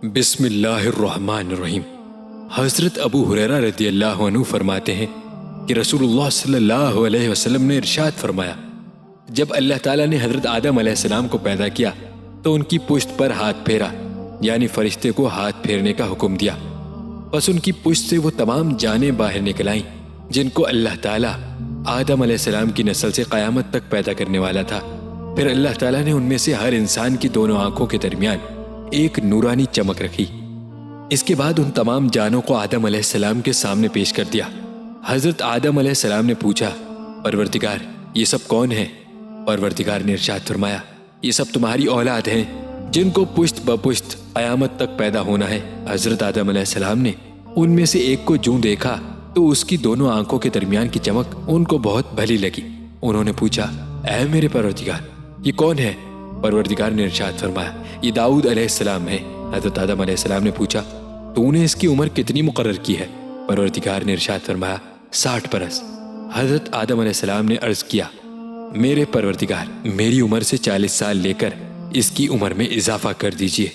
بسم اللہ الرحمن الرحیم۔ حضرت ابو ہریرہ رضی اللہ عنہ فرماتے ہیں کہ رسول اللہ صلی اللہ علیہ وسلم نے ارشاد فرمایا، جب اللہ تعالیٰ نے حضرت آدم علیہ السلام کو پیدا کیا تو ان کی پشت پر ہاتھ پھیرا، یعنی فرشتے کو ہاتھ پھیرنے کا حکم دیا۔ پس ان کی پشت سے وہ تمام جانیں باہر نکل آئیں جن کو اللہ تعالیٰ آدم علیہ السلام کی نسل سے قیامت تک پیدا کرنے والا تھا۔ پھر اللہ تعالیٰ نے ان میں سے ہر انسان کی دونوں آنکھوں کے درمیان ایک نورانی چمک رکھی۔ اس کے بعد ان تمام جانوں کو آدم علیہ السلام کے سامنے پیش کر دیا۔ حضرت آدم علیہ السلام نے پوچھا، پروردگار یہ سب کون ہیں؟ پروردگار نے ارشاد فرمایا، یہ سب تمہاری اولاد ہیں جن کو پشت بپشت قیامت تک پیدا ہونا ہے۔ حضرت آدم علیہ السلام نے ان میں سے ایک کو جوں دیکھا تو اس کی دونوں آنکھوں کے درمیان کی چمک ان کو بہت بھلی لگی۔ انہوں نے پوچھا، اے میرے پروردگار یہ کون ہے؟ پروردگار نے ارشاد فرمایا، یہ داؤد علیہ السلام ہے۔ حضرت آدم علیہ السلام نے پوچھا، تو نے اس کی عمر کتنی مقرر کی ہے؟ پروردگار نے ارشاد فرمایا، 60 برس۔ حضرت آدم علیہ السلام نے عرض کیا، میرے پروردگار میری عمر سے 40 سال لے کر اس کی عمر میں اضافہ کر دیجئے۔